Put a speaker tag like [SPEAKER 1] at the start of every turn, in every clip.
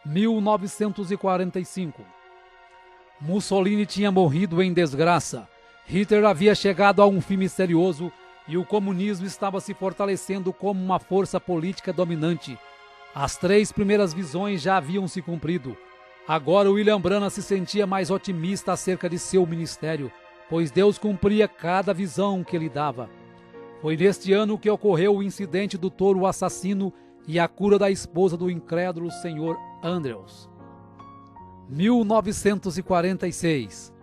[SPEAKER 1] 1945. Mussolini tinha morrido em desgraça. Hitler havia chegado a um fim misterioso e o comunismo estava se fortalecendo como uma força política dominante. As 3 primeiras visões já haviam se cumprido. Agora William Branham se sentia mais otimista acerca de seu ministério, pois Deus cumpria cada visão que lhe dava. Foi neste ano que ocorreu o incidente do touro assassino e a cura da esposa do incrédulo Sr. Andrews. 1946.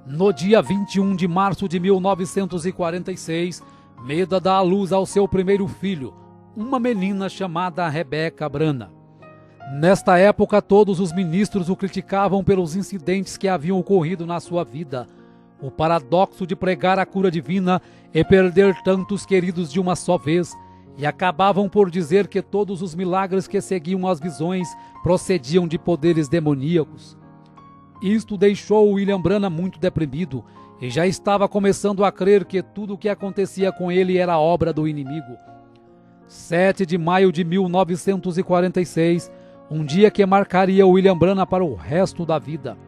[SPEAKER 1] No dia 21 de março de 1946, Meda dá à luz ao seu primeiro filho, uma menina chamada Rebecca Branham. Nesta época, todos os ministros o criticavam pelos incidentes que haviam ocorrido na sua vida. O paradoxo de pregar a cura divina e perder tantos queridos de uma só vez, e acabavam por dizer que todos os milagres que seguiam as visões procediam de poderes demoníacos. Isto deixou William Branham muito deprimido e já estava começando a crer que tudo o que acontecia com ele era obra do inimigo. 7 de maio de 1946, um dia que marcaria William Branham para o resto da vida.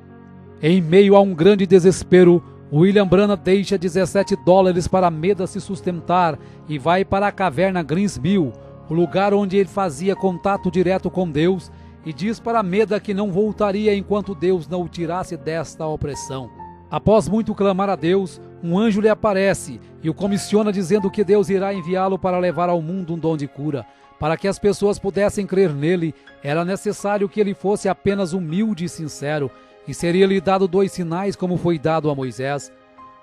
[SPEAKER 1] Em meio a um grande desespero, William Branham deixa $17 para Meda se sustentar e vai para a caverna Greensmill, o lugar onde ele fazia contato direto com Deus, e diz para Meda que não voltaria enquanto Deus não o tirasse desta opressão. Após muito clamar a Deus, um anjo lhe aparece e o comissiona dizendo que Deus irá enviá-lo para levar ao mundo um dom de cura. Para que as pessoas pudessem crer nele, era necessário que ele fosse apenas humilde e sincero, e seria-lhe dado 2 sinais como foi dado a Moisés.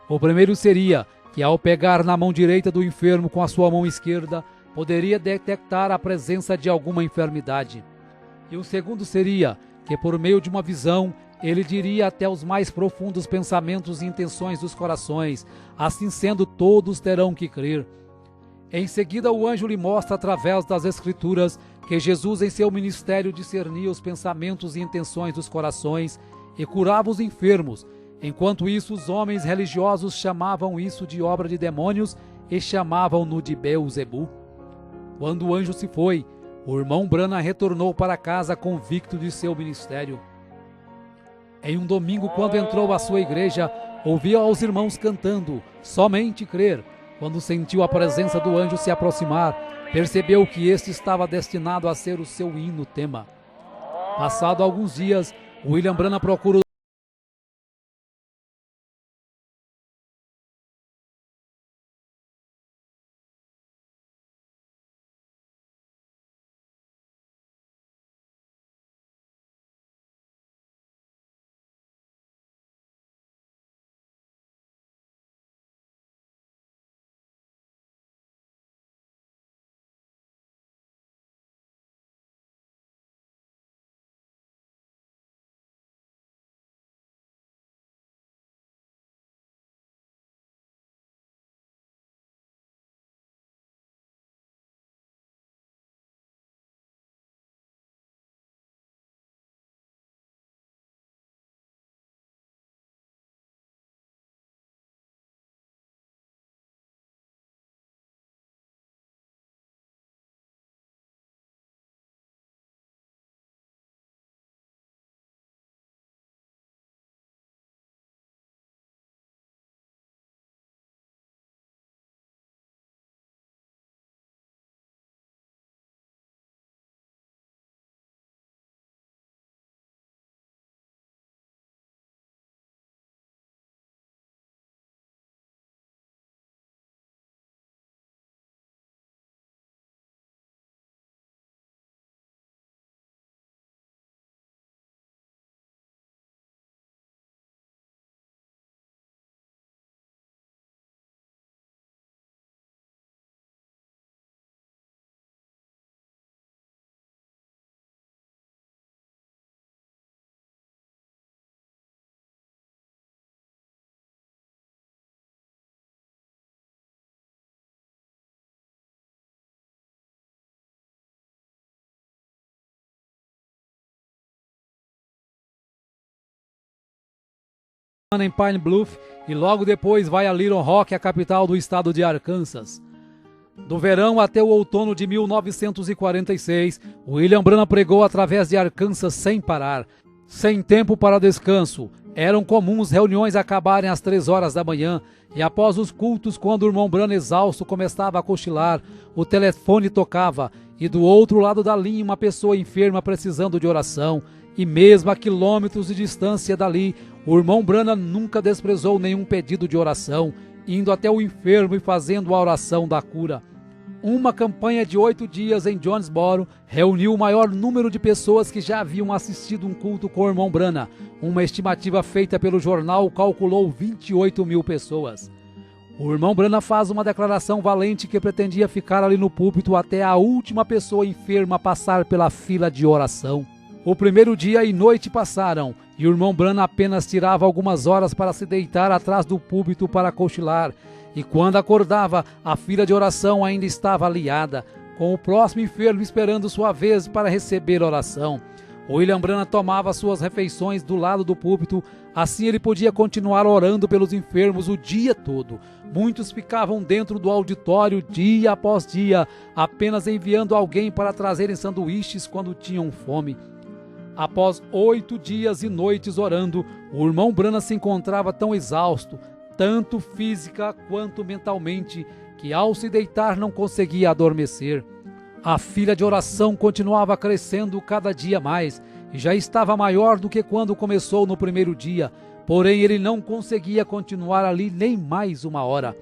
[SPEAKER 1] O primeiro seria que, ao pegar na mão direita do enfermo com a sua mão esquerda, poderia detectar a presença de alguma enfermidade. E o segundo seria que, por meio de uma visão, ele diria até os mais profundos pensamentos e intenções dos corações. Assim sendo, todos terão que crer. Em seguida, o anjo lhe mostra através das Escrituras que Jesus em seu ministério discernia os pensamentos e intenções dos corações e curava os enfermos. Enquanto isso, os homens religiosos chamavam isso de obra de demônios e chamavam-no de Beelzebu. Quando o anjo se foi, o irmão Branham retornou para casa convicto de seu ministério. Em um domingo, quando entrou à sua igreja, ouviu aos irmãos cantando "Somente crer". Quando sentiu a presença do anjo se aproximar, percebeu que este estava destinado a ser o seu hino tema. Passado alguns dias, William Branham procura em Pine Bluff e logo depois vai a Little Rock, a capital do estado de Arkansas. Do verão até o outono de 1946, William Branham pregou através de Arkansas sem parar, sem tempo para descanso. Eram comuns reuniões acabarem às 3 horas da manhã, e após os cultos, quando o irmão Branham exausto começava a cochilar, o telefone tocava, e do outro lado da linha uma pessoa enferma precisando de oração, e mesmo a quilômetros de distância dali, o irmão Branham nunca desprezou nenhum pedido de oração, indo até o enfermo e fazendo a oração da cura. Uma campanha de 8 dias em Jonesboro reuniu o maior número de pessoas que já haviam assistido um culto com o irmão Branham. Uma estimativa feita pelo jornal calculou 28 mil pessoas. O irmão Branham faz uma declaração valente que pretendia ficar ali no púlpito até a última pessoa enferma passar pela fila de oração. O primeiro dia e noite passaram, e o irmão Branham apenas tirava algumas horas para se deitar atrás do púlpito para cochilar, e quando acordava, a fila de oração ainda estava aliada, com o próximo enfermo esperando sua vez para receber oração. William Branham tomava suas refeições do lado do púlpito, assim ele podia continuar orando pelos enfermos o dia todo. Muitos ficavam dentro do auditório dia após dia, apenas enviando alguém para trazerem sanduíches quando tinham fome. Após 8 dias e noites orando, o irmão Branham se encontrava tão exausto, tanto física quanto mentalmente, que ao se deitar não conseguia adormecer. A fila de oração continuava crescendo cada dia mais, e já estava maior do que quando começou no primeiro dia, porém ele não conseguia continuar ali nem mais uma hora.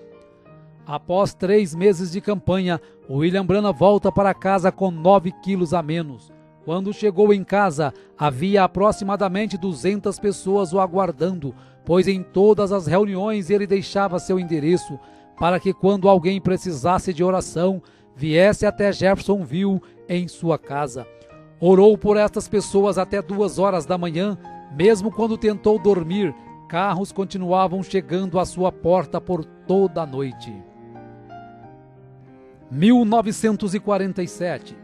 [SPEAKER 1] Após 3 meses de campanha, William Branham volta para casa com 9 quilos a menos. Quando chegou em casa, havia aproximadamente 200 pessoas o aguardando, pois em todas as reuniões ele deixava seu endereço, para que quando alguém precisasse de oração, viesse até Jeffersonville em sua casa. Orou por estas pessoas até 2 horas da manhã, mesmo quando tentou dormir, carros continuavam chegando à sua porta por toda a noite. 1947.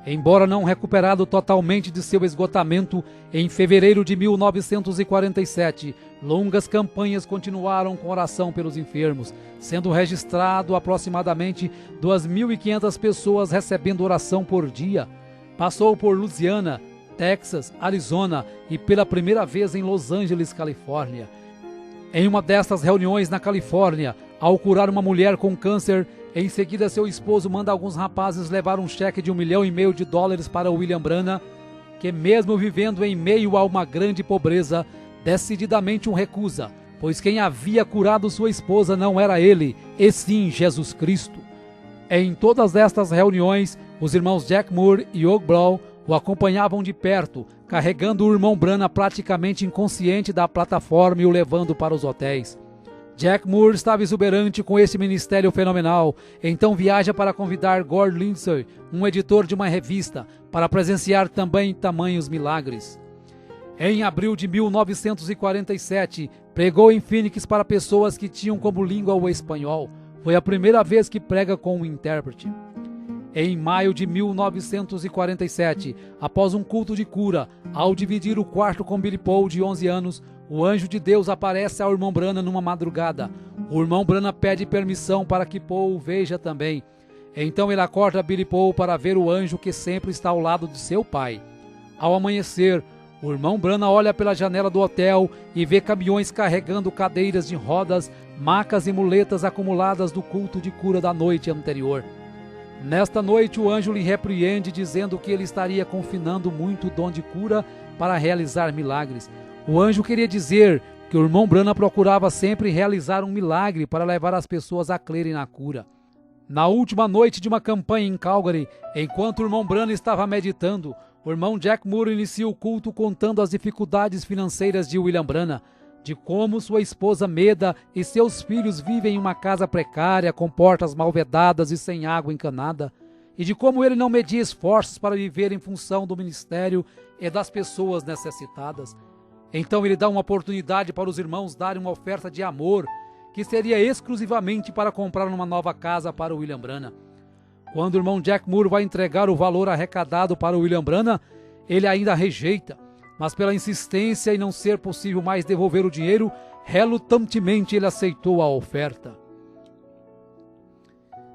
[SPEAKER 1] Embora não recuperado totalmente de seu esgotamento, em fevereiro de 1947, longas campanhas continuaram com oração pelos enfermos, sendo registrado aproximadamente 2.500 pessoas recebendo oração por dia. Passou por Louisiana, Texas, Arizona e pela primeira vez em Los Angeles, Califórnia. Em uma destas reuniões na Califórnia, ao curar uma mulher com câncer, em seguida seu esposo manda alguns rapazes levar um cheque de $1,5 milhão para William Branham, que mesmo vivendo em meio a uma grande pobreza, decididamente o recusa, pois quem havia curado sua esposa não era ele, e sim Jesus Cristo. Em todas estas reuniões, os irmãos Jack Moore e Hugh Brown o acompanhavam de perto, carregando o irmão Branham praticamente inconsciente da plataforma e o levando para os hotéis. Jack Moore estava exuberante com esse ministério fenomenal, então viaja para convidar Gord Lindsay, um editor de uma revista, para presenciar também tamanhos milagres. Em abril de 1947, pregou em Phoenix para pessoas que tinham como língua o espanhol. Foi a primeira vez que prega com um intérprete. Em maio de 1947, após um culto de cura, ao dividir o quarto com Billy Paul, de 11 anos, o anjo de Deus aparece ao irmão Branham numa madrugada. O irmão Branham pede permissão para que Paul o veja também. Então ele acorda Billy Paul para ver o anjo que sempre está ao lado de seu pai. Ao amanhecer, o irmão Branham olha pela janela do hotel e vê caminhões carregando cadeiras de rodas, macas e muletas acumuladas do culto de cura da noite anterior. Nesta noite o anjo lhe repreende, dizendo que ele estaria confinando muito o dom de cura para realizar milagres. O anjo queria dizer que o irmão Branham procurava sempre realizar um milagre para levar as pessoas a crerem na cura. Na última noite de uma campanha em Calgary, enquanto o irmão Branham estava meditando, o irmão Jack Moore inicia o culto contando as dificuldades financeiras de William Branham, de como sua esposa Meda e seus filhos vivem em uma casa precária, com portas mal vedadas e sem água encanada, e de como ele não media esforços para viver em função do ministério e das pessoas necessitadas. Então ele dá uma oportunidade para os irmãos darem uma oferta de amor, que seria exclusivamente para comprar uma nova casa para William Branham. Quando o irmão Jack Moore vai entregar o valor arrecadado para William Branham, ele ainda rejeita, mas pela insistência e não ser possível mais devolver o dinheiro, relutantemente ele aceitou a oferta.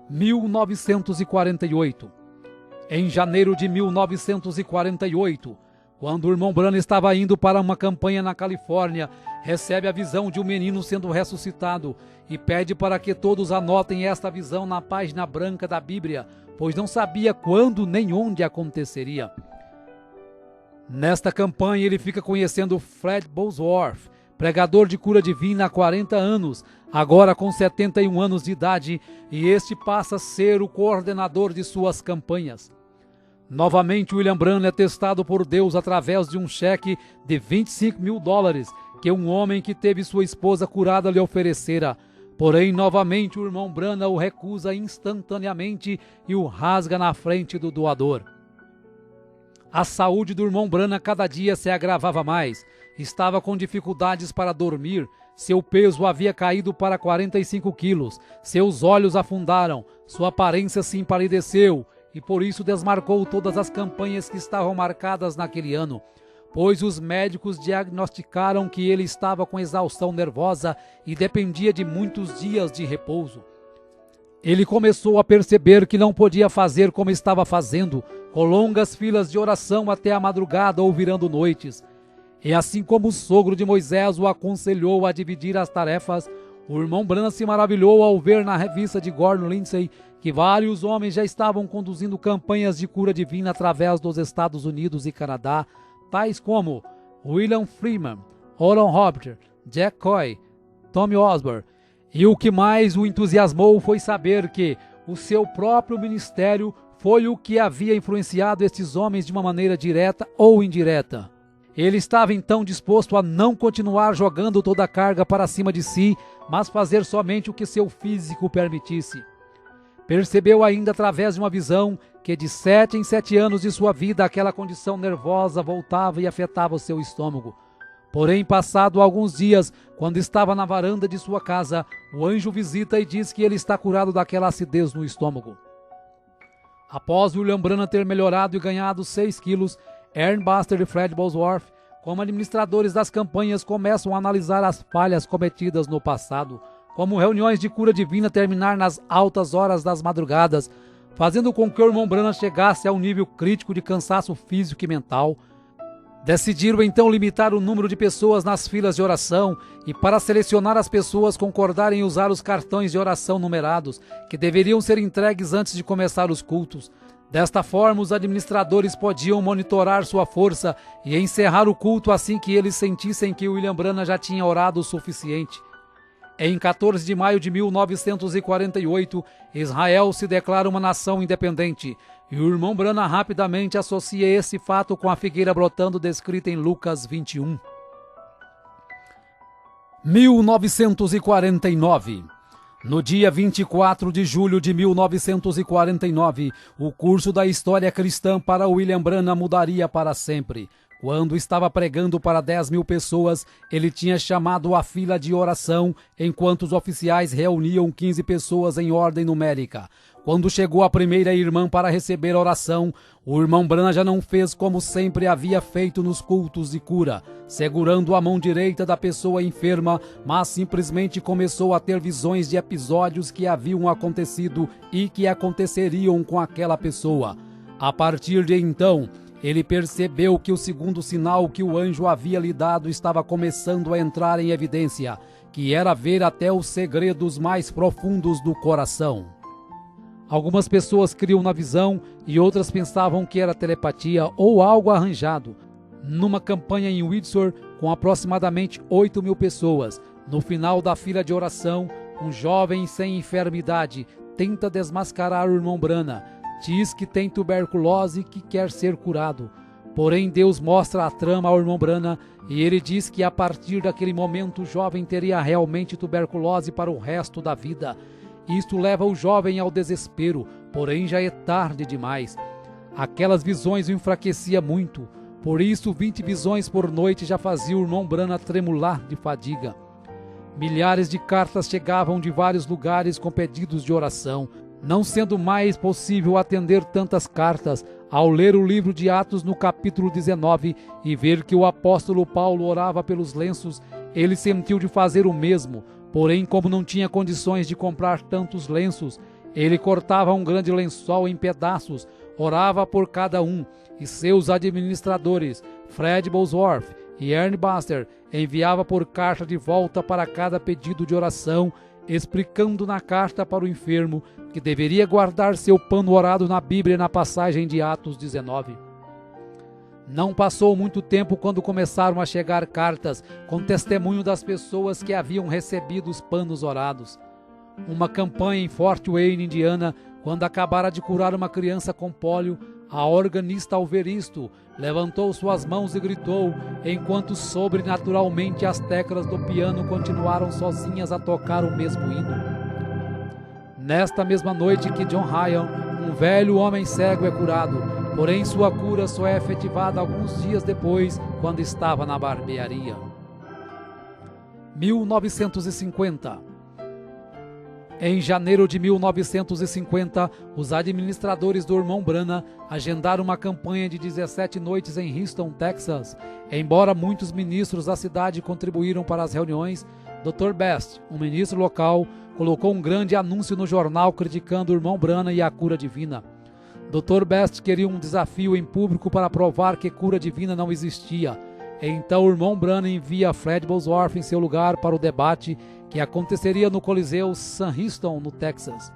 [SPEAKER 1] 1948. Em janeiro de 1948, quando o irmão Branham estava indo para uma campanha na Califórnia, recebe a visão de um menino sendo ressuscitado e pede para que todos anotem esta visão na página branca da Bíblia, pois não sabia quando nem onde aconteceria. Nesta campanha ele fica conhecendo Fred Bosworth, pregador de cura divina há 40 anos, agora com 71 anos de idade, e este passa a ser o coordenador de suas campanhas. Novamente, William Branham é testado por Deus através de um cheque de $25.000 que um homem que teve sua esposa curada lhe oferecera. Porém, novamente, o irmão Branham o recusa instantaneamente e o rasga na frente do doador. A saúde do irmão Branham cada dia se agravava mais. Estava com dificuldades para dormir, seu peso havia caído para 45 quilos, seus olhos afundaram, sua aparência se empalideceu e por isso desmarcou todas as campanhas que estavam marcadas naquele ano, pois os médicos diagnosticaram que ele estava com exaustão nervosa e dependia de muitos dias de repouso. Ele começou a perceber que não podia fazer como estava fazendo, com longas filas de oração até a madrugada ou virando noites. E assim como o sogro de Moisés o aconselhou a dividir as tarefas, o irmão Branham se maravilhou ao ver na revista de Gordon Lindsay que vários homens já estavam conduzindo campanhas de cura divina através dos Estados Unidos e Canadá, tais como William Freeman, Oral Roberts, Jack Coy, Tommy Osborne. E o que mais o entusiasmou foi saber que o seu próprio ministério foi o que havia influenciado estes homens de uma maneira direta ou indireta. Ele estava então disposto a não continuar jogando toda a carga para cima de si, mas fazer somente o que seu físico permitisse. Percebeu ainda através de uma visão que de 7 em 7 anos de sua vida aquela condição nervosa voltava e afetava o seu estômago. Porém, passado alguns dias, quando estava na varanda de sua casa, o anjo visita e diz que ele está curado daquela acidez no estômago. Após William Branham ter melhorado e ganhado 6 quilos, Aaron Buster e Fred Bosworth, como administradores das campanhas, começam a analisar as falhas cometidas no passado, como reuniões de cura divina terminar nas altas horas das madrugadas, fazendo com que o irmão Branham chegasse a um nível crítico de cansaço físico e mental. Decidiram então limitar o número de pessoas nas filas de oração e, para selecionar as pessoas, concordarem em usar os cartões de oração numerados, que deveriam ser entregues antes de começar os cultos. Desta forma, os administradores podiam monitorar sua força e encerrar o culto assim que eles sentissem que William Branham já tinha orado o suficiente. Em 14 de maio de 1948, Israel se declara uma nação independente, e o irmão Branham rapidamente associa esse fato com a figueira brotando descrita em Lucas 21. 1949. No dia 24 de julho de 1949, o curso da história cristã para William Branham mudaria para sempre. Quando estava pregando para 10.000 pessoas, ele tinha chamado a fila de oração, enquanto os oficiais reuniam 15 pessoas em ordem numérica. Quando chegou a primeira irmã para receber a oração, o irmão Branham já não fez como sempre havia feito nos cultos de cura, segurando a mão direita da pessoa enferma, mas simplesmente começou a ter visões de episódios que haviam acontecido e que aconteceriam com aquela pessoa. A partir de então, ele percebeu que o segundo sinal que o anjo havia lhe dado estava começando a entrar em evidência, que era ver até os segredos mais profundos do coração. Algumas pessoas criam na visão e outras pensavam que era telepatia ou algo arranjado. Numa campanha em Windsor, com aproximadamente 8.000 pessoas, no final da fila de oração, um jovem sem enfermidade tenta desmascarar o irmão Branham. Diz que tem tuberculose e que quer ser curado. Porém, Deus mostra a trama ao irmão Branham e ele diz que a partir daquele momento o jovem teria realmente tuberculose para o resto da vida. Isto leva o jovem ao desespero, porém já é tarde demais. Aquelas visões o enfraqueciam muito, por isso 20 visões por noite já faziam o irmão Branham tremular de fadiga. Milhares de cartas chegavam de vários lugares com pedidos de oração. Não sendo mais possível atender tantas cartas, ao ler o livro de Atos no capítulo 19 e ver que o apóstolo Paulo orava pelos lenços, ele sentiu de fazer o mesmo. Porém, como não tinha condições de comprar tantos lenços, Ele cortava um grande lençol em pedaços, orava por cada um, e seus administradores, Fred Bosworth e Ernie Buster, enviava por carta de volta para cada pedido de oração, explicando na carta para o enfermo que deveria guardar seu pano orado na Bíblia na passagem de Atos 19. Não passou muito tempo quando começaram a chegar cartas com testemunho das pessoas que haviam recebido os panos orados. Uma campanha em Fort Wayne, Indiana, quando acabara de curar uma criança com pólio, a organista, ao ver isto, levantou suas mãos e gritou, enquanto sobrenaturalmente as teclas do piano continuaram sozinhas a tocar o mesmo hino. Nesta mesma noite que John Ryan, um velho homem cego, é curado, porém sua cura só é efetivada alguns dias depois, quando estava na barbearia. 1950. Em janeiro de 1950, os administradores do irmão Branham agendaram uma campanha de 17 noites em Houston, Texas. Embora muitos ministros da cidade contribuíram para as reuniões, Dr. Best, um ministro local, colocou um grande anúncio no jornal criticando o irmão Branham e a cura divina. Dr. Best queria um desafio em público para provar que cura divina não existia. Então o irmão Branham envia Fred Bosworth em seu lugar para o debate que aconteceria no Coliseu Sam Houston, no Texas.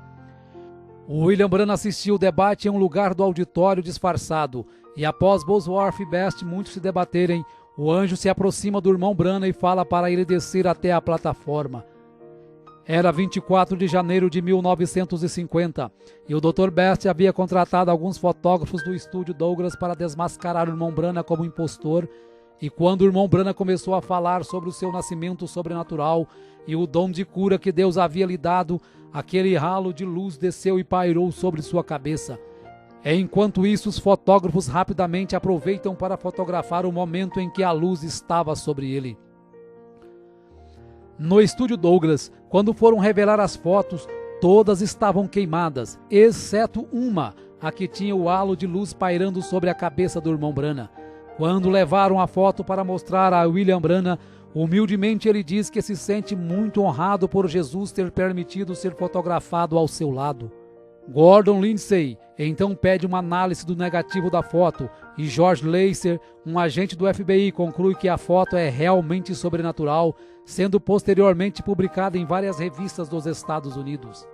[SPEAKER 1] O William Branham assistiu o debate em um lugar do auditório disfarçado, e após Bosworth e Best muitos se debaterem, o anjo se aproxima do irmão Branham e fala para ele descer até a plataforma. Era 24 de janeiro de 1950, e o Dr. Best havia contratado alguns fotógrafos do estúdio Douglas para desmascarar o irmão Branham como impostor. E quando o irmão Branham começou a falar sobre o seu nascimento sobrenatural e o dom de cura que Deus havia lhe dado, aquele ralo de luz desceu e pairou sobre sua cabeça. Enquanto isso, os fotógrafos rapidamente aproveitam para fotografar o momento em que a luz estava sobre ele. No estúdio Douglas, quando foram revelar as fotos, todas estavam queimadas, exceto uma, a que tinha o halo de luz pairando sobre a cabeça do irmão Branham. Quando levaram a foto para mostrar a William Branham, humildemente ele diz que se sente muito honrado por Jesus ter permitido ser fotografado ao seu lado. Gordon Lindsay então pede uma análise do negativo da foto e George Lacer, um agente do FBI, conclui que a foto é realmente sobrenatural, sendo posteriormente publicada em várias revistas dos Estados Unidos.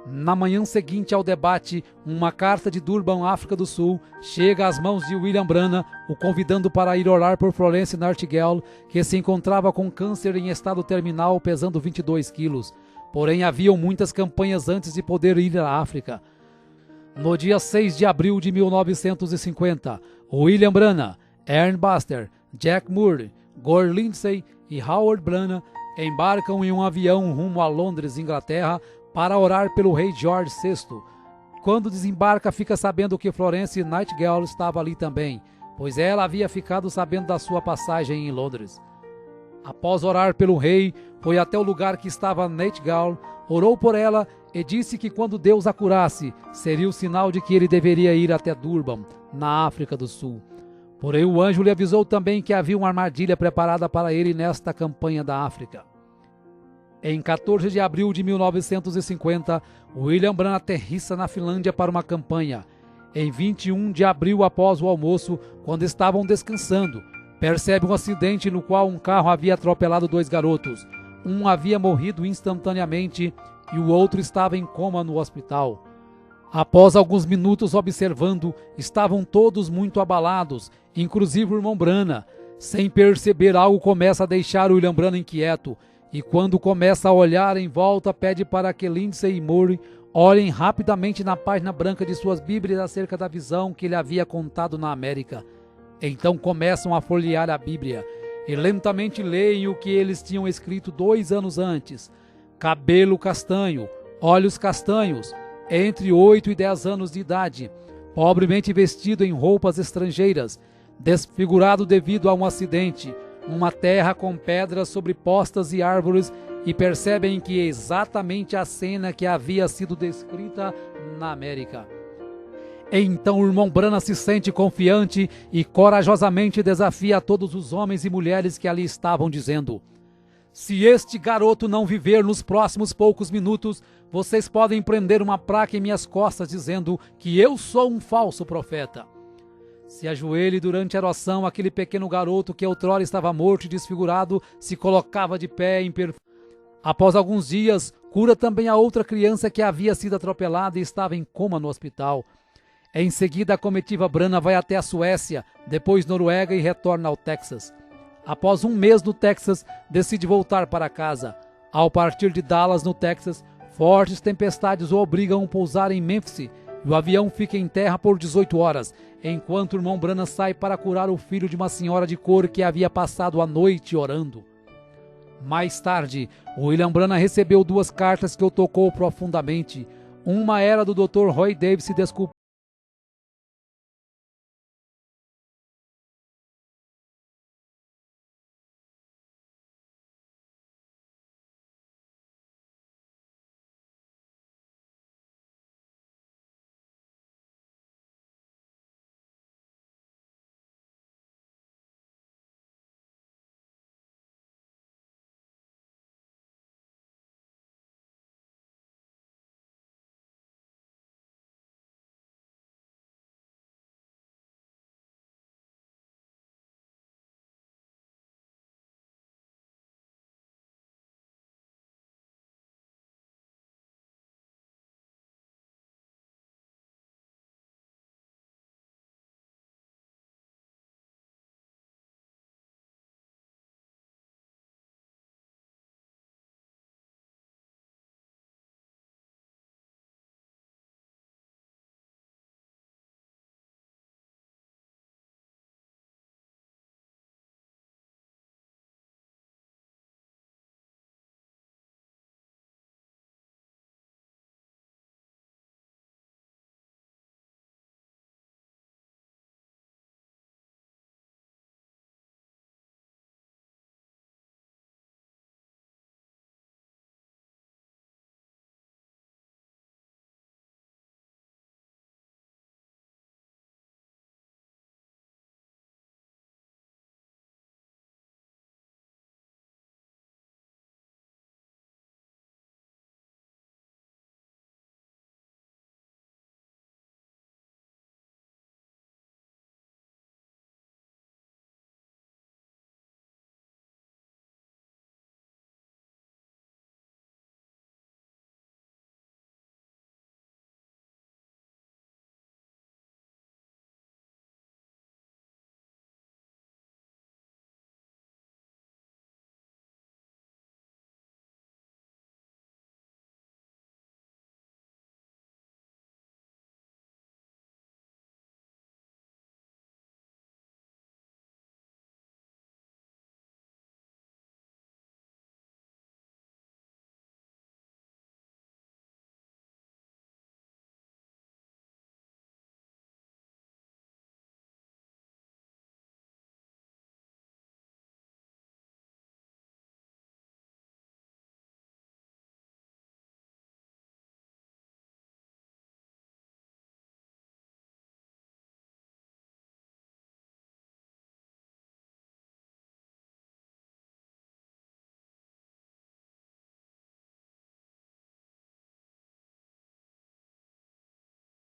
[SPEAKER 1] Na manhã seguinte ao debate, uma carta de Durban, África do Sul, chega às mãos de William Branham, o convidando para ir orar por Florence Nightingale, que se encontrava com câncer em estado terminal, pesando 22 quilos. Porém, haviam muitas campanhas antes de poder ir à África. No dia 6 de abril de 1950, William Branham, Ernie Buster, Jack Moore, Gordon Lindsay e Howard Branham embarcam em um avião rumo a Londres, Inglaterra, para orar pelo rei George VI. Quando desembarca, fica sabendo que Florence Nightingale estava ali também, pois ela havia ficado sabendo da sua passagem em Londres. Após orar pelo rei, foi até o lugar que estava Nightingale, orou por ela e disse que quando Deus a curasse, seria o sinal de que ele deveria ir até Durban, na África do Sul. Porém, o anjo lhe avisou também que havia uma armadilha preparada para ele nesta campanha da África. Em 14 de abril de 1950, William Branham aterrissa na Finlândia para uma campanha. Em 21 de abril, após o almoço, quando estavam descansando, percebe um acidente no qual um carro havia atropelado 2 garotos. Um havia morrido instantaneamente e o outro estava em coma no hospital. Após alguns minutos observando, estavam todos muito abalados, inclusive o irmão Branham. Sem perceber, algo começa a deixar o William Branham inquieto. E quando começa a olhar em volta, pede para que Lindsay e Moore olhem rapidamente na página branca de suas Bíblias acerca da visão que ele havia contado na América. Então começam a folhear a Bíblia e lentamente leem o que eles tinham escrito 2 anos antes. Cabelo castanho, olhos castanhos, entre 8 e 10 anos de idade, pobremente vestido em roupas estrangeiras, desfigurado devido a um acidente, uma terra com pedras sobrepostas e árvores, e percebem que é exatamente a cena que havia sido descrita na América. Então o irmão Branham se sente confiante e corajosamente desafia a todos os homens e mulheres que ali estavam, dizendo: Se este garoto não viver nos próximos poucos minutos, vocês podem prender uma placa em minhas costas dizendo que eu sou um falso profeta. Se ajoelhe durante a oração, aquele pequeno garoto que outrora estava morto e desfigurado se colocava de pé em perfeito. Após alguns dias, cura também a outra criança que havia sido atropelada e estava em coma no hospital. Em seguida, a comitiva Brana vai até a Suécia, depois Noruega e retorna ao Texas. Após um mês no Texas, decide voltar para casa. Ao partir de Dallas, no Texas, fortes tempestades o obrigam a pousar em Memphis e o avião fica em terra por 18 horas, enquanto o irmão Branham sai para curar o filho de uma senhora de cor que havia passado a noite orando. Mais tarde, William Branham recebeu 2 cartas que o tocou profundamente. Uma era do Dr. Roy Davis se desculpando.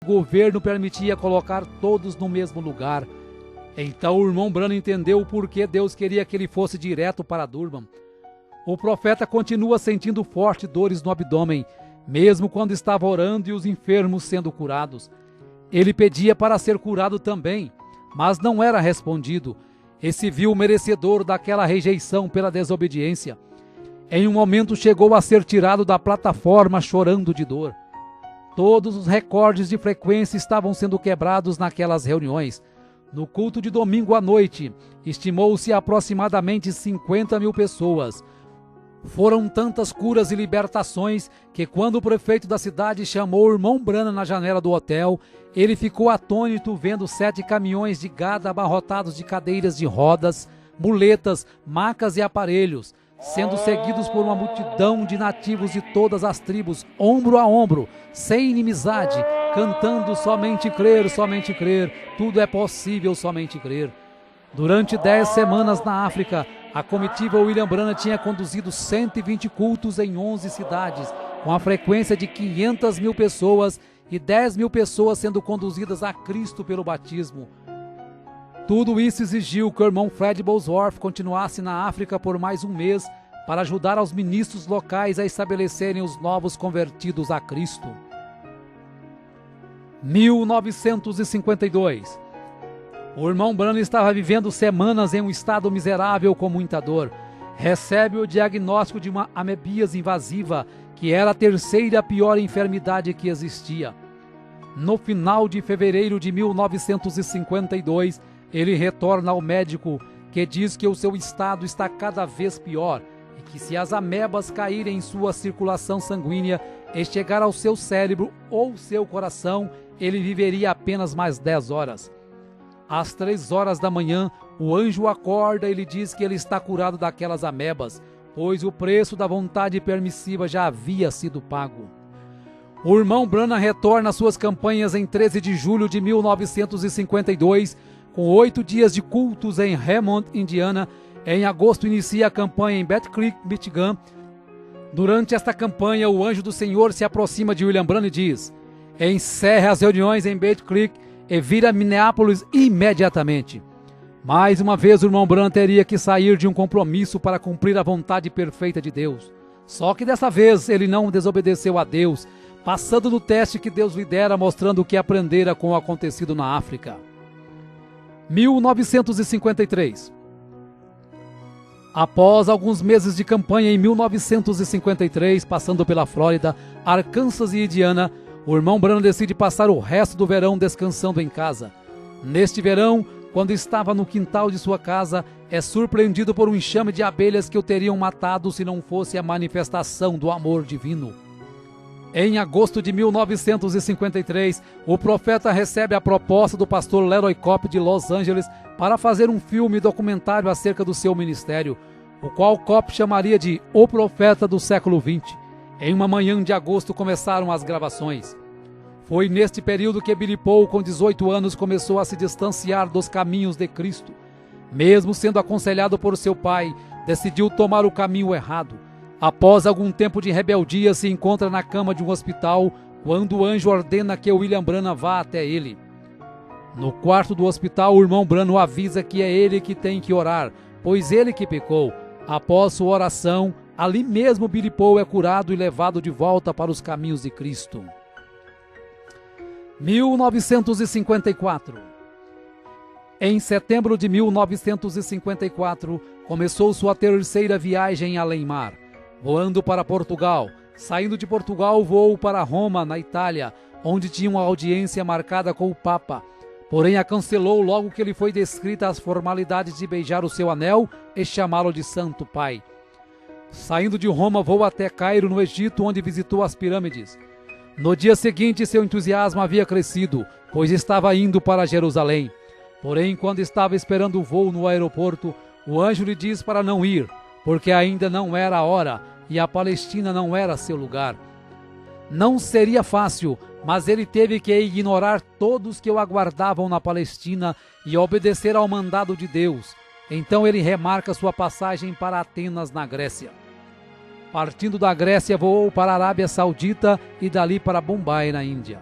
[SPEAKER 1] O governo permitia colocar todos no mesmo lugar. Então o irmão Branham entendeu o porquê Deus queria que ele fosse direto para Durban. O profeta continua sentindo fortes dores no abdômen, mesmo quando estava orando e os enfermos sendo curados. Ele pedia para ser curado também, mas não era respondido, e se viu merecedor daquela rejeição pela desobediência. Em um momento chegou a ser tirado da plataforma chorando de dor. Todos os recordes de frequência estavam sendo quebrados naquelas reuniões. No culto de domingo à noite, estimou-se aproximadamente 50.000 pessoas. Foram tantas curas e libertações que quando o prefeito da cidade chamou o irmão Branham na janela do hotel, ele ficou atônito vendo 7 caminhões de gado abarrotados de cadeiras de rodas, muletas, macas e aparelhos, sendo seguidos por uma multidão de nativos de todas as tribos, ombro a ombro, sem inimizade, cantando somente crer, tudo é possível somente crer. Durante 10 semanas na África, a comitiva William Branham tinha conduzido 120 cultos em 11 cidades, com a frequência de 500 mil pessoas e 10 mil pessoas sendo conduzidas a Cristo pelo batismo. Tudo isso exigiu que o irmão Fred Bosworth continuasse na África por mais um mês para ajudar aos ministros locais a estabelecerem os novos convertidos a Cristo. 1952. O irmão Branham estava vivendo semanas em um estado miserável com muita dor. Recebe o diagnóstico de uma amebíase invasiva, que era a terceira pior enfermidade que existia. No final de fevereiro de 1952, ele retorna ao médico, que diz que o seu estado está cada vez pior e que se as amebas caírem em sua circulação sanguínea e chegar ao seu cérebro ou seu coração, ele viveria apenas mais 10 horas. Às 3 horas da manhã, o anjo acorda e lhe diz que ele está curado daquelas amebas, pois o preço da vontade permissiva já havia sido pago. O irmão Branham retorna às suas campanhas em 13 de julho de 1952, com 8 dias de cultos em Hammond, Indiana. Em agosto inicia a campanha em Battle Creek, Michigan. Durante esta campanha, o anjo do Senhor se aproxima de William Branham e diz: encerre as reuniões em Battle Creek e vira a Minneapolis imediatamente. Mais uma vez o irmão Branham teria que sair de um compromisso para cumprir a vontade perfeita de Deus. Só que dessa vez ele não desobedeceu a Deus, passando no teste que Deus lhe dera, mostrando o que aprendera com o acontecido na África. 1953. Após alguns meses de campanha em 1953, passando pela Flórida, Arkansas e Indiana, o irmão Branham decide passar o resto do verão descansando em casa. Neste verão, quando estava no quintal de sua casa, é surpreendido por um enxame de abelhas que o teriam matado se não fosse a manifestação do amor divino. Em agosto de 1953, o profeta recebe a proposta do pastor Leroy Cope de Los Angeles para fazer um filme documentário acerca do seu ministério, o qual Cope chamaria de O Profeta do Século XX. Em uma manhã de agosto começaram as gravações. Foi neste período que Billy Paul, com 18 anos, começou a se distanciar dos caminhos de Cristo. Mesmo sendo aconselhado por seu pai, decidiu tomar o caminho errado. Após algum tempo de rebeldia, se encontra na cama de um hospital, quando o anjo ordena que William Branham vá até ele. No quarto do hospital, o irmão Branham avisa que é ele que tem que orar, pois ele que pecou. Após sua oração, ali mesmo Billy Paul é curado e levado de volta para os caminhos de Cristo. 1954. Em setembro de 1954, começou sua terceira viagem além-mar, voando para Portugal. Saindo de Portugal, voou para Roma, na Itália, onde tinha uma audiência marcada com o Papa. Porém, a cancelou logo que lhe foi descrita as formalidades de beijar o seu anel e chamá-lo de Santo Pai. Saindo de Roma, voou até Cairo, no Egito, onde visitou as pirâmides. No dia seguinte, seu entusiasmo havia crescido, pois estava indo para Jerusalém. Porém, quando estava esperando o voo no aeroporto, o anjo lhe diz para não ir, porque ainda não era a hora e a Palestina não era seu lugar. Não seria fácil, mas ele teve que ignorar todos que o aguardavam na Palestina e obedecer ao mandado de Deus. Então ele remarca sua passagem para Atenas, na Grécia. Partindo da Grécia, voou para a Arábia Saudita e dali para Bombai, na Índia.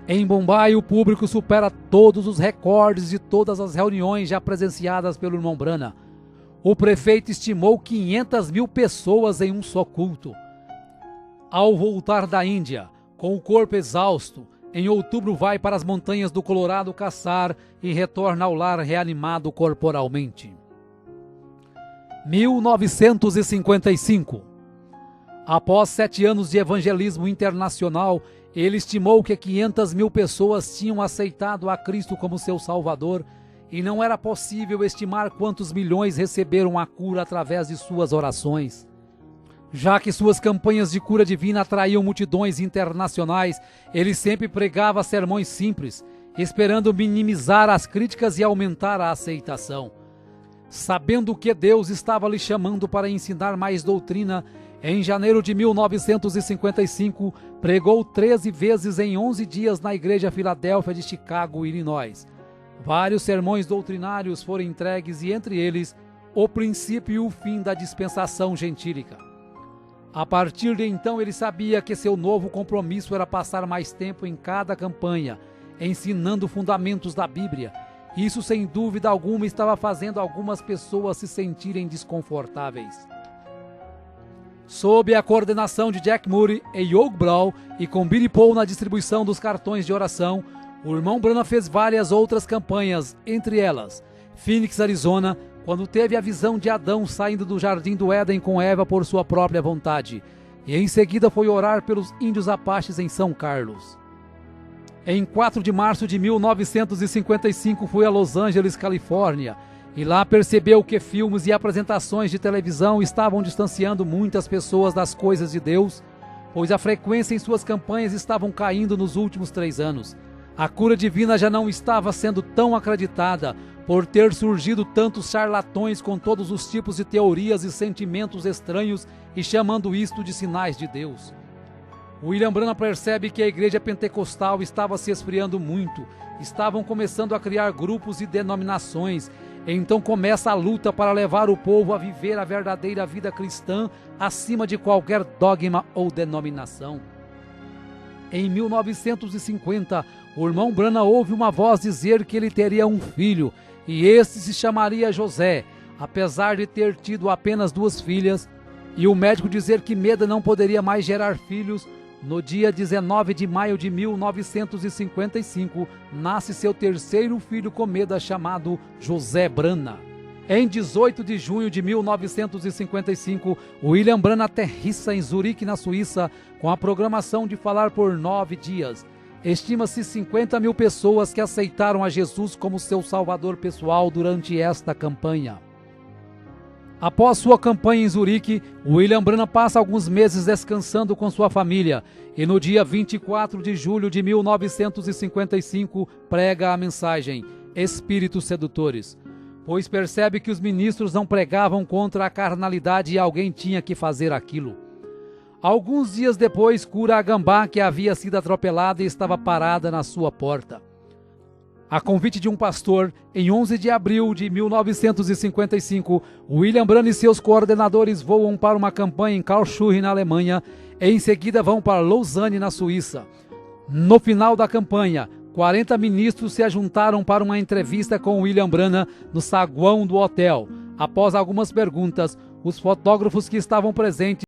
[SPEAKER 1] Em Bombai, o público supera todos os recordes de todas as reuniões já presenciadas pelo irmão Branham. O prefeito estimou 500 mil pessoas em um só culto. Ao voltar da Índia, com o corpo exausto, em outubro vai para as montanhas do Colorado caçar e retorna ao lar reanimado corporalmente. 1955. Após 7 anos de evangelismo internacional, ele estimou que 500 mil pessoas tinham aceitado a Cristo como seu Salvador, e não era possível estimar quantos milhões receberam a cura através de suas orações. Já que suas campanhas de cura divina atraíam multidões internacionais, ele sempre pregava sermões simples, esperando minimizar as críticas e aumentar a aceitação. Sabendo que Deus estava lhe chamando para ensinar mais doutrina, em janeiro de 1955, pregou 13 vezes em 11 dias na Igreja Filadélfia de Chicago, Illinois. Vários sermões doutrinários foram entregues e, entre eles, o princípio e o fim da dispensação gentílica. A partir de então ele sabia que seu novo compromisso era passar mais tempo em cada campanha, ensinando fundamentos da Bíblia. Isso, sem dúvida alguma, estava fazendo algumas pessoas se sentirem desconfortáveis. Sob a coordenação de Jack Moody e Hugh Brown e com Billy Paul na distribuição dos cartões de oração, o irmão Branham fez várias outras campanhas, entre elas Phoenix, Arizona, quando teve a visão de Adão saindo do jardim do Éden com Eva por sua própria vontade, e em seguida foi orar pelos índios apaches em São Carlos. Em 4 de março de 1955 foi a Los Angeles, Califórnia, e lá percebeu que filmes e apresentações de televisão estavam distanciando muitas pessoas das coisas de Deus, pois a frequência em suas campanhas estavam caindo nos últimos 3 anos. A cura divina já não estava sendo tão acreditada, por ter surgido tantos charlatões com todos os tipos de teorias e sentimentos estranhos e chamando isto de sinais de Deus. William Branham percebe que a igreja pentecostal estava se esfriando muito, estavam começando a criar grupos e denominações, então começa a luta para levar o povo a viver a verdadeira vida cristã acima de qualquer dogma ou denominação. Em 1950, o irmão Branham ouve uma voz dizer que ele teria um filho, e este se chamaria José, apesar de ter tido apenas 2 filhas, e o médico dizer que Meda não poderia mais gerar filhos. No dia 19 de maio de 1955, nasce seu terceiro filho com Meda, chamado José Branham. Em 18 de junho de 1955, William Branham aterrissa em Zurique, na Suíça, com a programação de falar por 9 dias. Estima-se 50 mil pessoas que aceitaram a Jesus como seu salvador pessoal durante esta campanha. Após sua campanha em Zurique, William Branham passa alguns meses descansando com sua família e no dia 24 de julho de 1955 prega a mensagem Espíritos Sedutores, pois percebe que os ministros não pregavam contra a carnalidade e alguém tinha que fazer aquilo. Alguns dias depois, cura a gambá que havia sido atropelada e estava parada na sua porta. A convite de um pastor, em 11 de abril de 1955, William Branham e seus coordenadores voam para uma campanha em Karlsruhe, na Alemanha, e em seguida vão para Lausanne, na Suíça. No final da campanha, 40 ministros se ajuntaram para uma entrevista com William Branham no saguão do hotel. Após algumas perguntas, os fotógrafos que estavam presentes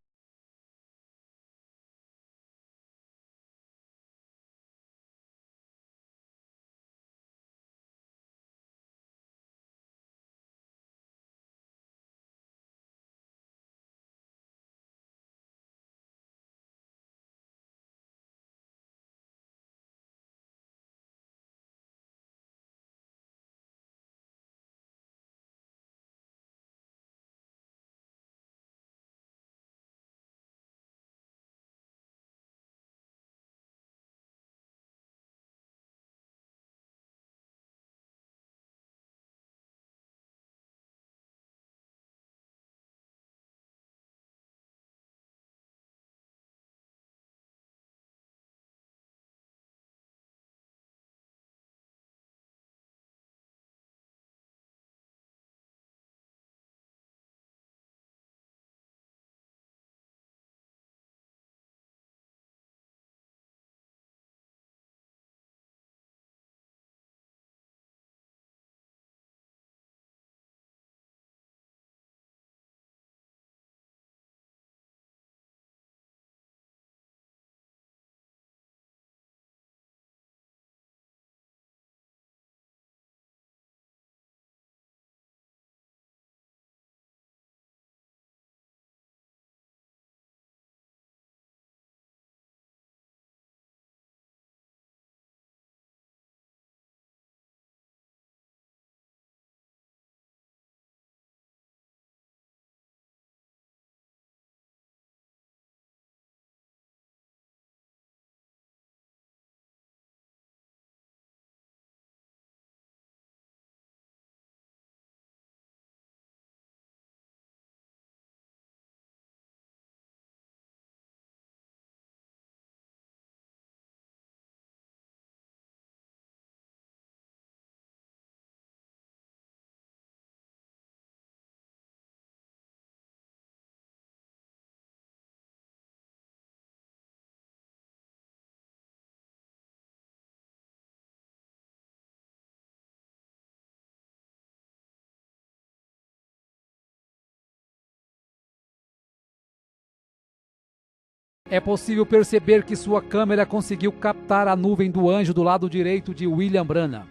[SPEAKER 1] é possível perceber que sua câmera conseguiu captar a nuvem do anjo do lado direito de William Branham.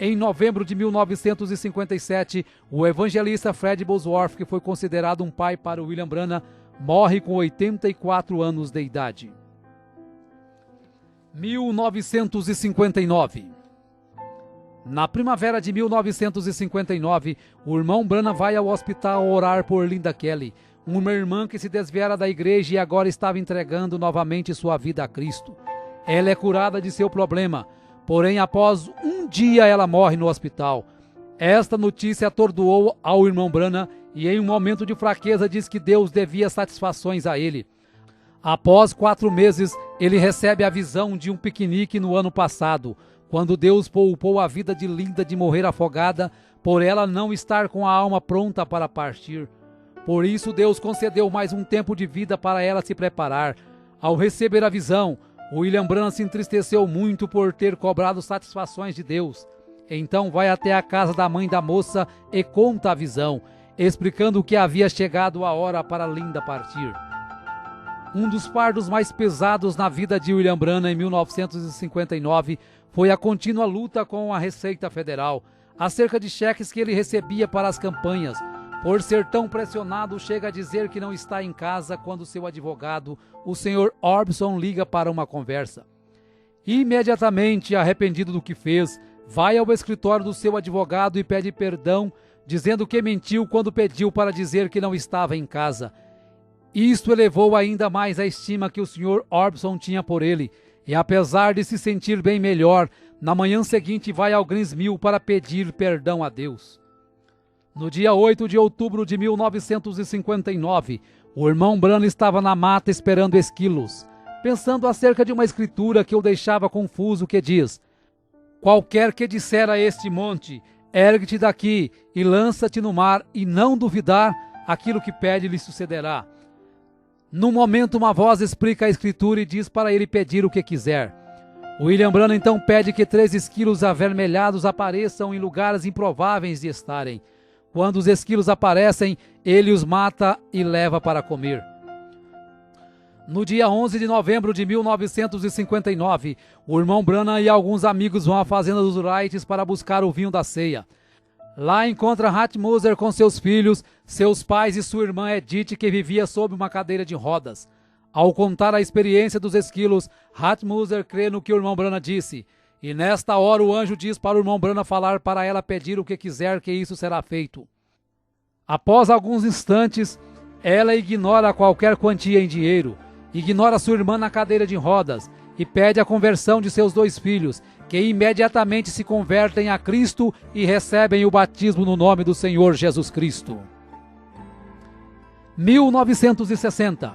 [SPEAKER 1] Em novembro de 1957, o evangelista Fred Bosworth, que foi considerado um pai para William Branham, morre com 84 anos de idade. 1959. Na primavera de 1959, o irmão Branham vai ao hospital orar por Linda Kelly, uma irmã que se desviara da igreja e agora estava entregando novamente sua vida a Cristo. Ela é curada de seu problema, porém após um dia ela morre no hospital. Esta notícia atordoou ao irmão Branham e em um momento de fraqueza diz que Deus devia satisfações a ele. Após 4 meses, ele recebe a visão de um piquenique no ano passado, quando Deus poupou a vida de Linda de morrer afogada, por ela não estar com a alma pronta para partir. Por isso Deus concedeu mais um tempo de vida para ela se preparar. Ao receber a visão, William Branham se entristeceu muito por ter cobrado satisfações de Deus. Então vai até a casa da mãe da moça e conta a visão, explicando que havia chegado a hora para Linda partir. Um dos fardos mais pesados na vida de William Branham em 1959 foi a contínua luta com a Receita Federal, acerca de cheques que ele recebia para as campanhas. Por ser tão pressionado, chega a dizer que não está em casa quando seu advogado, o Sr. Orbison, liga para uma conversa. Imediatamente, arrependido do que fez, vai ao escritório do seu advogado e pede perdão, dizendo que mentiu quando pediu para dizer que não estava em casa. Isto elevou ainda mais a estima que o Sr. Orbison tinha por ele, e apesar de se sentir bem melhor, na manhã seguinte vai ao Greens Mill para pedir perdão a Deus. No dia 8 de outubro de 1959, o irmão Branham estava na mata esperando esquilos, pensando acerca de uma escritura que o deixava confuso, que diz: qualquer que disser a este monte, ergue-te daqui e lança-te no mar, e não duvidar, aquilo que pede lhe sucederá. No momento, uma voz explica a escritura e diz para ele pedir o que quiser. William Branham então pede que 3 esquilos avermelhados apareçam em lugares improváveis de estarem. Quando os esquilos aparecem, ele os mata e leva para comer. No dia 11 de novembro de 1959, o irmão Branham e alguns amigos vão à fazenda dos Wrights para buscar o vinho da ceia. Lá encontra Hat Moser com seus filhos, seus pais e sua irmã Edith, que vivia sob uma cadeira de rodas. Ao contar a experiência dos esquilos, Hat Moser crê no que o irmão Branham disse, e nesta hora o anjo diz para o irmão Branham falar para ela pedir o que quiser, que isso será feito. Após alguns instantes, ela ignora qualquer quantia em dinheiro, ignora sua irmã na cadeira de rodas e pede a conversão de seus 2 filhos, que imediatamente se convertem a Cristo e recebem o batismo no nome do Senhor Jesus Cristo. 1960.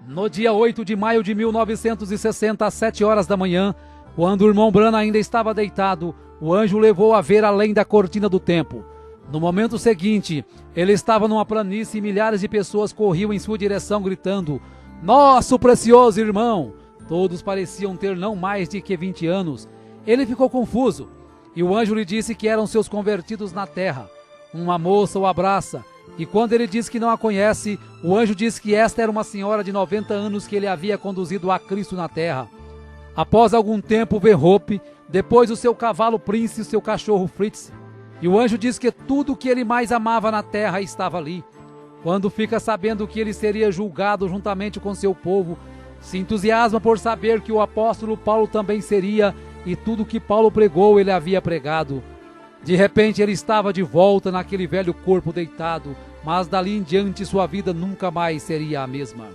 [SPEAKER 1] No dia 8 de maio de 1960, às 7 horas da manhã, quando o irmão Branham ainda estava deitado, o anjo o levou a ver além da cortina do templo. No momento seguinte, ele estava numa planície e milhares de pessoas corriam em sua direção gritando: "Nosso precioso irmão!" Todos pareciam ter não mais de que 20 anos. Ele ficou confuso, e o anjo lhe disse que eram seus convertidos na terra. Uma moça o abraça, e quando ele diz que não a conhece, o anjo diz que esta era uma senhora de 90 anos que ele havia conduzido a Cristo na terra. Após algum tempo vê Hope, depois o seu cavalo Prince e o seu cachorro Fritz, e o anjo diz que tudo o que ele mais amava na terra estava ali. Quando fica sabendo que ele seria julgado juntamente com seu povo, se entusiasma por saber que o apóstolo Paulo também seria, e tudo que Paulo pregou ele havia pregado. De repente ele estava de volta naquele velho corpo deitado, mas dali em diante sua vida nunca mais seria a mesma.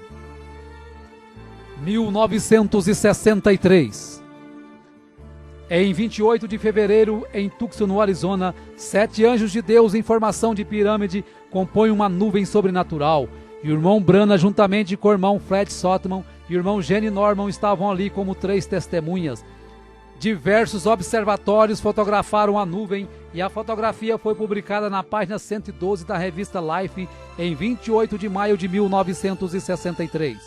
[SPEAKER 1] 1963. Em 28 de fevereiro, em Tucson, no Arizona, 7 anjos de Deus em formação de pirâmide compõem uma nuvem sobrenatural, e o irmão Branham, juntamente com o irmão Fred Sotman e o irmão Gene Norman, estavam ali como 3 testemunhas. Diversos observatórios fotografaram a nuvem e a fotografia foi publicada na página 112 da revista Life em 28 de maio de 1963.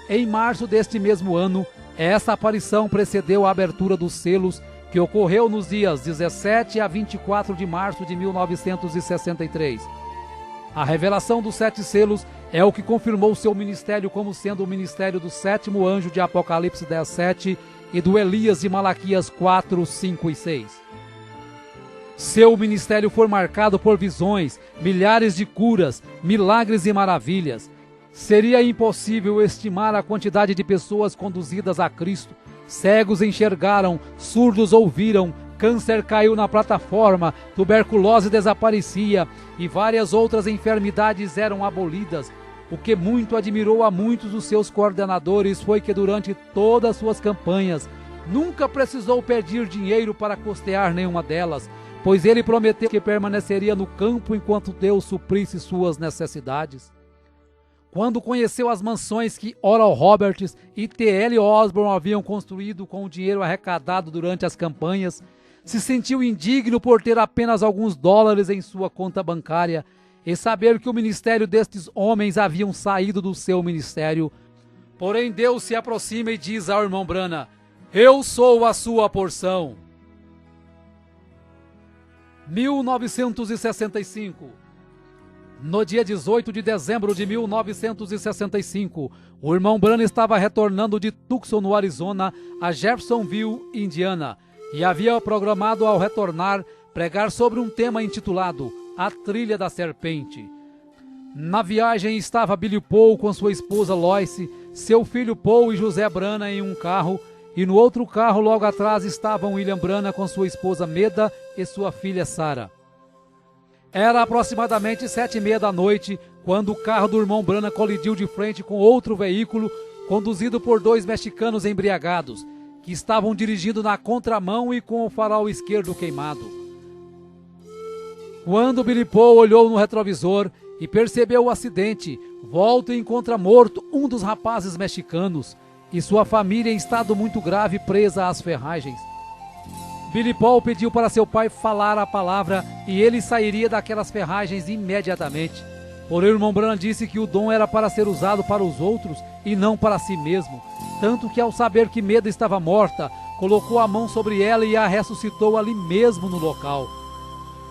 [SPEAKER 1] Em março deste mesmo ano, essa aparição precedeu a abertura dos selos, que ocorreu nos dias 17 a 24 de março de 1963. A revelação dos 7 selos é o que confirmou seu ministério como sendo o ministério do 7º anjo de Apocalipse 10:7 e do Elias de Malaquias 4, 5 e 6. Seu ministério foi marcado por visões, milhares de curas, milagres e maravilhas. Seria impossível estimar a quantidade de pessoas conduzidas a Cristo. Cegos enxergaram, surdos ouviram, câncer caiu na plataforma, tuberculose desaparecia e várias outras enfermidades eram abolidas. O que muito admirou a muitos dos seus coordenadores foi que durante todas suas campanhas nunca precisou pedir dinheiro para custear nenhuma delas, pois ele prometeu que permaneceria no campo enquanto Deus suprisse suas necessidades. Quando conheceu as mansões que Oral Roberts e T.L. Osborne haviam construído com o dinheiro arrecadado durante as campanhas, se sentiu indigno por ter apenas alguns dólares em sua conta bancária e saber que o ministério destes homens haviam saído do seu ministério. Porém, Deus se aproxima e diz ao irmão Branham: eu sou a sua porção. 1965. No dia 18 de dezembro de 1965, o irmão Branham estava retornando de Tucson, no Arizona, a Jeffersonville, Indiana, e havia programado ao retornar pregar sobre um tema intitulado A Trilha da Serpente. Na viagem estava Billy Paul com sua esposa Lois, seu filho Paul e José Branham em um carro, e no outro carro logo atrás estavam William Branham com sua esposa Meda e sua filha Sarah. Era aproximadamente 7:30 da noite quando o carro do irmão Branham colidiu de frente com outro veículo conduzido por 2 mexicanos embriagados, que estavam dirigindo na contramão e com o farol esquerdo queimado. Quando Billy Paul olhou no retrovisor e percebeu o acidente, volta e encontra morto um dos rapazes mexicanos e sua família em estado muito grave presa às ferragens. Billy Paul pediu para seu pai falar a palavra e ele sairia daquelas ferragens imediatamente. Porém, o irmão Branham disse que o dom era para ser usado para os outros e não para si mesmo. Tanto que, ao saber que Meda estava morta, colocou a mão sobre ela e a ressuscitou ali mesmo no local.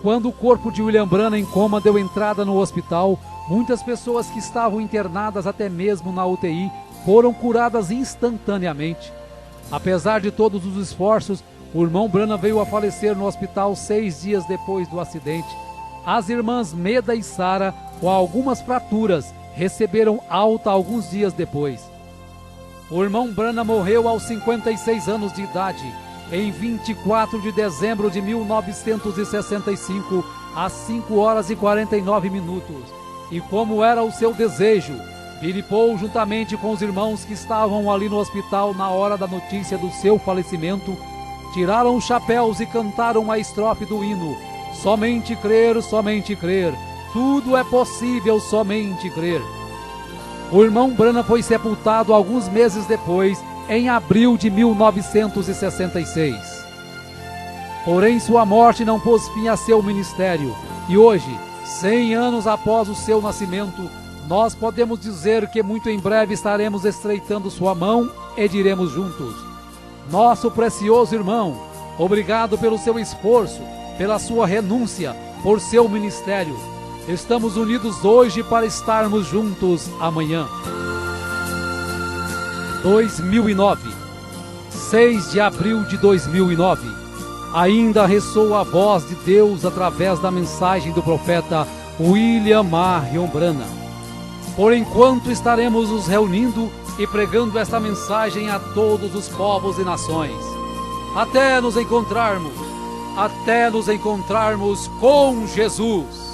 [SPEAKER 1] Quando o corpo de William Branham em coma deu entrada no hospital, muitas pessoas que estavam internadas até mesmo na UTI foram curadas instantaneamente. Apesar de todos os esforços, o irmão Branham veio a falecer no hospital 6 dias depois do acidente. As irmãs Meda e Sarah, com algumas fraturas, receberam alta alguns dias depois. O irmão Branham morreu aos 56 anos de idade, em 24 de dezembro de 1965, às 5h49. E como era o seu desejo, Billy Paul, juntamente com os irmãos que estavam ali no hospital na hora da notícia do seu falecimento, tiraram os chapéus e cantaram a estrofe do hino: somente crer, tudo é possível, somente crer. O irmão Branham foi sepultado alguns meses depois, em abril de 1966. Porém, sua morte não pôs fim a seu ministério, e hoje, 100 anos após o seu nascimento, nós podemos dizer que muito em breve estaremos estreitando sua mão e diremos juntos: nosso precioso irmão, obrigado pelo seu esforço, pela sua renúncia, por seu ministério. Estamos unidos hoje para estarmos juntos amanhã. 2009, 6 de abril de 2009. Ainda ressoa a voz de Deus através da mensagem do profeta William Marion Branham. Por enquanto estaremos nos reunindo e pregando esta mensagem a todos os povos e nações. Até nos encontrarmos com Jesus.